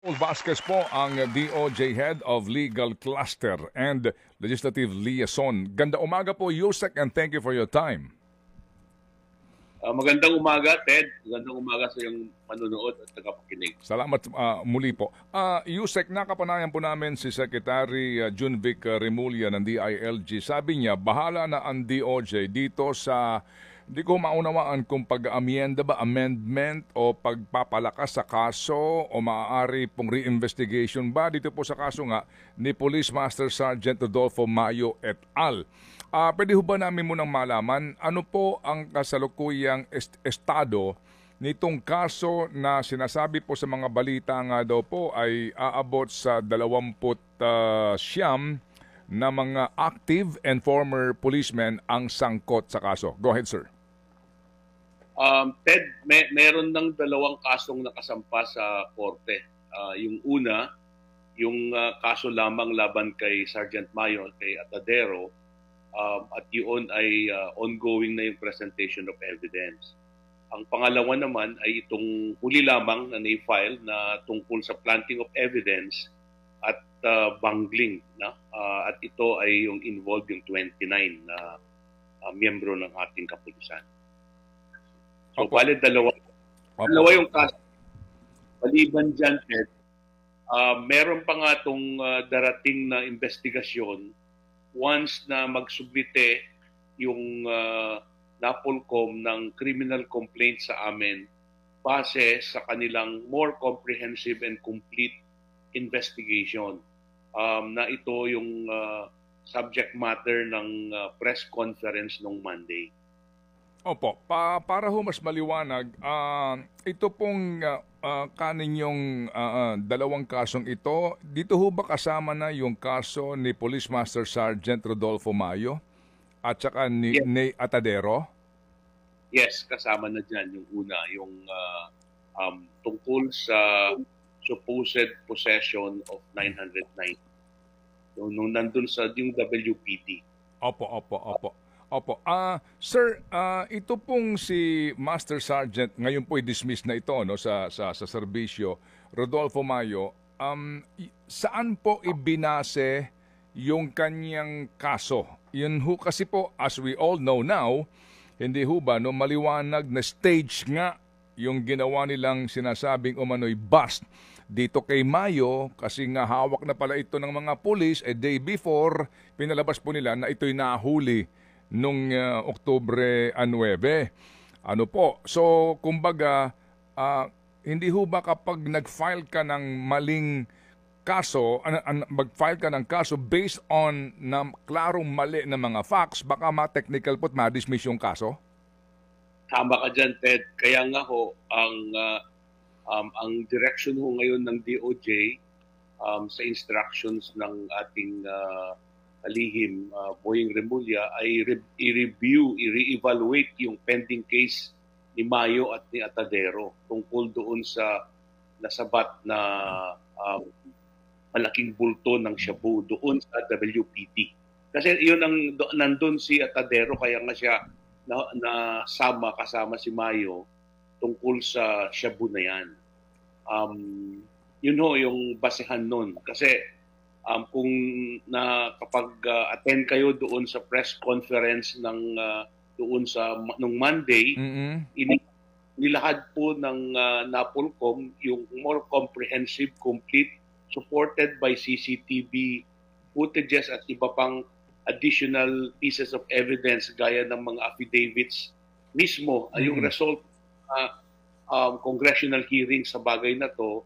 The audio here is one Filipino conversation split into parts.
Paul Vasquez po ang DOJ Head of Legal Cluster and Legislative Liaison. Ganda umaga po, Yusek, and thank you for your time. Magandang umaga, Ted. Magandang umaga sa iyong manunood at tagapakinig. Salamat muli po. Yusek, nakapanayan po namin si Secretary Junvic Remulla ng DILG. Sabi niya, bahala na ang DOJ dito sa, hindi ko maunawaan kung pag-amienda ba, amendment o pagpapalakas sa kaso o maaari pong reinvestigation ba dito po sa kaso nga ni Police Master Sergeant Rodolfo Mayo et al. Pwede ho ba namin munang malaman ano po ang kasalukuyang estado nitong kaso na sinasabi po sa mga balita nga daw po ay aabot sa 20 siyam na mga active and former policemen ang sangkot sa kaso. Go ahead, sir. Ted, meron ng dalawang kasong nakasampa sa korte. Yung una, yung kaso lamang laban kay Sergeant Mayo, kay Atadero, at yun ay ongoing na yung presentation of evidence. Ang pangalawa naman ay itong huli lamang na na-file na tungkol sa planting of evidence at bungling. At ito ay yung involved yung 29 na miyembro ng ating kapulisan. So, bali dalawa yung kaso. Maliban dyan, Ed, meron pa nga itong darating na investigasyon once na magsubmite yung NAPOLCOM ng criminal complaint sa amin base sa kanilang more comprehensive and complete investigation. Na ito yung subject matter ng press conference nung Monday. Opo, para ho mas maliwanag, ito pong kaninyong dalawang kasong ito, dito ho ba kasama na yung kaso ni Police Master Sergeant Rodolfo Mayo at saka ni Atadero? Yes, kasama na dyan yung una, yung tungkol sa supposed possession of 909. Nung nandun sa yung WPT. Opo. Sir, ito pong si Master Sergeant, ngayon po i-dismiss na ito no, sa serbisyo, Rodolfo Mayo, saan po ibinase yung kanyang kaso? Yun ho kasi po, as we all know now, hindi ho ba, no, maliwanag na stage nga yung ginawa nilang sinasabing umano'y bust dito kay Mayo kasi nga hawak na pala ito ng mga pulis a day before, pinalabas po nila na ito'y nahuli nung Oktubre 9. Ano po? So, kumbaga, hindi ho ba kapag nag-file ka ng maling kaso, mag-file ka ng kaso based on na klarong mali na mga facts, baka ma-technical po't ma-dismiss yung kaso? Tama ka dyan, Ted. Kaya nga ho, ang direction ho ngayon ng DOJ sa instructions ng ating alihim, Boying Remulla, ay i-review, i-re-evaluate yung pending case ni Mayo at ni Atadero tungkol doon sa nasabat na malaking bulto ng shabu doon sa WPT. Kasi yun ang nandun si Atadero, kaya nga siya kasama si Mayo tungkol sa shabu na yan. Yun ho yung basehan nun. Kasi kung kapag attend kayo doon sa press conference ng doon sa nung Monday, nilahad po ng NAPOLCOM yung more comprehensive, complete, supported by CCTV footages at iba pang additional pieces of evidence gaya ng mga affidavits mismo. Yung result congressional hearing sa bagay na to,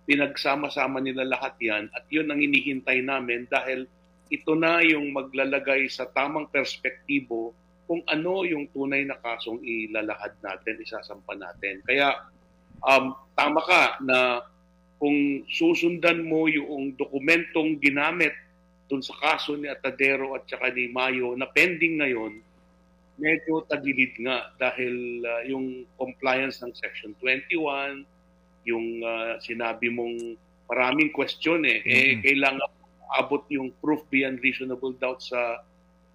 pinagsama-sama nila lahat yan at yun ang hinihintay namin dahil ito na yung maglalagay sa tamang perspektibo kung ano yung tunay na kasong ilalahad natin, isasampa natin. Kaya tama ka na kung susundan mo yung dokumentong ginamit dun sa kaso ni Atadero at saka ni Mayo na pending ngayon, medyo tagilid nga dahil yung compliance ng Section 21, yung sinabi mong maraming question kailangan abot yung proof beyond reasonable doubt sa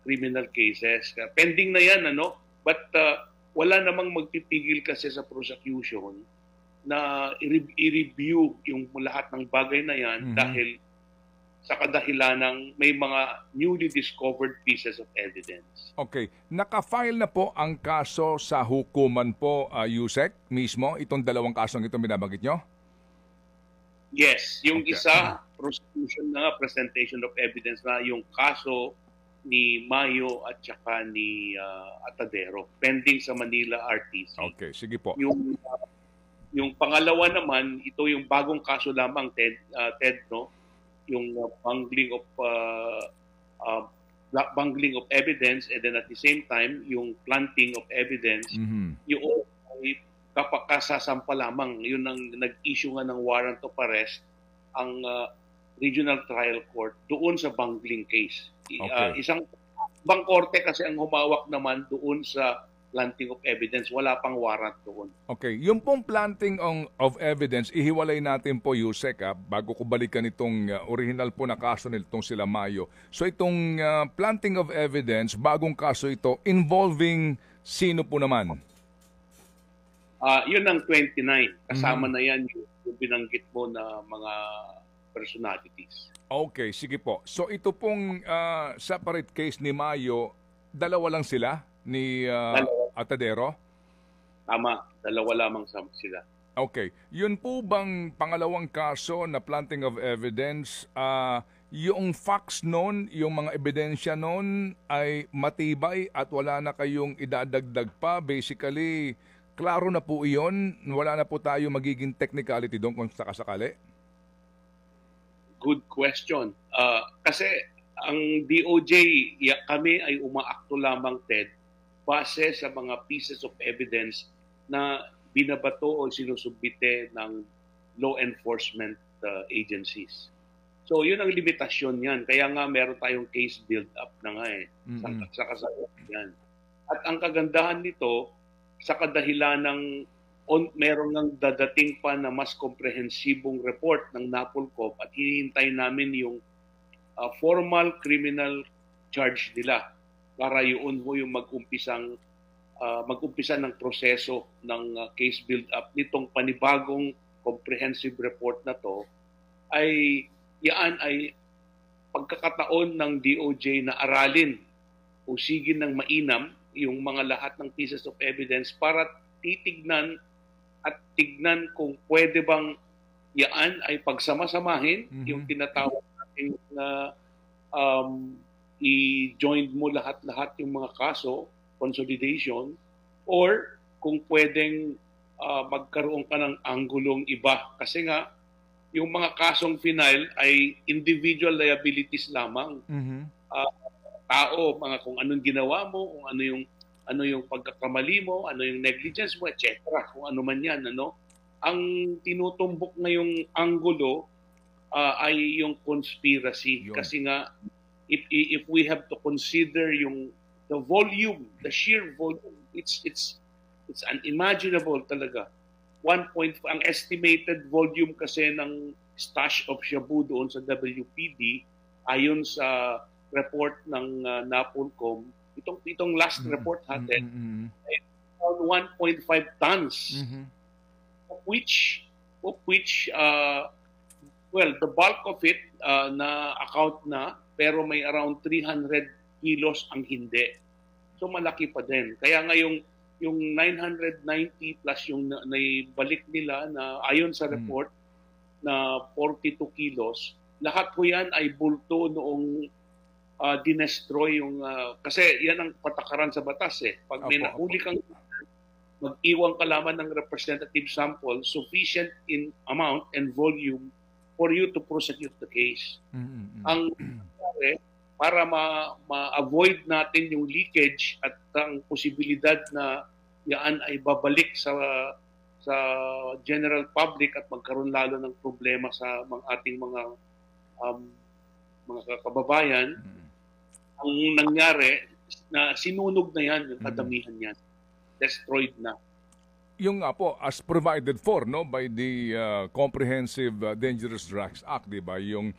criminal cases. Pending na yan, but wala namang magpipigil kasi sa prosecution na i-review yung lahat ng bagay na yan dahil sa kadahilan ng may mga newly discovered pieces of evidence. Okay. Naka-file na po ang kaso sa hukuman po, Yusek, mismo, itong dalawang kasong itong binabanggit nyo? Yes. Yung Okay. isa, prosecution na, presentation of evidence na yung kaso ni Mayo at saka ni Atadero, pending sa Manila RTC. Okay, sige po. Yung pangalawa naman, ito yung bagong kaso lamang, Ted, no? Yung bungling of evidence, and then at the same time yung planting of evidence. Yung ay kapakasasampa lamang, yun ang nag-issue nga ng warrant of arrest ang regional trial court doon sa bungling case. Okay. Isang ibang korte kasi ang humawak naman doon sa planting of evidence, wala pang warrant doon. Okay, yung pong planting of evidence, ihiwalay natin po, Yusek, bago ko balikan itong original po na kaso nitong sila Mayo. So itong planting of evidence, bagong kaso ito, involving sino po naman? Yun ang 29. Kasama na yan yung binanggit mo na mga personalities. Okay, sige po. So ito pong separate case ni Mayo, dalawa lang sila ni Atadero? Tama, dalawa lamang sila. Okay. Yun po bang pangalawang kaso na planting of evidence, yung facts noon, yung mga ebidensya noon ay matibay at wala na kayong idadagdag pa? Basically, klaro na po iyon? Wala na po tayo magiging technicality doon kung sakasakali? Good question. Kasi ang DOJ, kami ay umaakto lamang, Ted, base sa mga pieces of evidence na binabato o sinusubite ng law enforcement agencies. So yun ang limitasyon yan. Kaya nga meron tayong case build-up na nga sa kasalukuyan yan. At ang kagandahan nito, sa kadahilan ng meron ng dadating pa na mas komprehensibong report ng NAPOLCOM at hinihintay namin yung formal criminal charge nila para yun ho yung mag-umpisa ng proseso ng case build-up nitong panibagong comprehensive report na to, ay yan ay pagkakataon ng DOJ na aralin o sigin ng mainam yung mga lahat ng pieces of evidence para titignan at tignan kung pwede bang yan ay pagsama-samahin yung tinatawag natin na i-join mo lahat-lahat yung mga kaso, consolidation, or kung pwedeng magkaroon ka ng anggulong iba. Kasi nga, yung mga kasong final ay individual liabilities lamang. Tao, mga kung anong ginawa mo, kung ano yung pagkakamali mo, ano yung negligence mo, etc. Kung ano man yan. Ang tinutumbok ngayong anggulo ay yung conspiracy. Kasi nga, if we have to consider the volume, the sheer volume, it's unimaginable talaga. Ang estimated volume kasi ng stash of shabu doon sa WPD ayon sa report ng NAPOLCOM, itong last report natin ay around 1.5 tons of which the bulk of it na account na, pero may around 300 kilos ang hindi. So malaki pa din. Kaya nga yung 990 plus yung naibalik nila na ayon sa report na 42 kilos, lahat po yan ay bulto noong dinestroy yung kasi yan ang patakaran sa batas eh. Pag may nahuli kang mag-iwan ka lamang ng representative sample sufficient in amount and volume for you to prosecute the case. Ang para ma-avoid natin yung leakage at ang posibilidad na yan ay babalik sa general public at magkaroon lalo ng problema sa ating mga kababayan, ang nangyari na sinunog na yan, yung kadamihan yan. Destroyed na. Yung nga po, as provided for by the Comprehensive Dangerous Drugs Act, di ba? Yung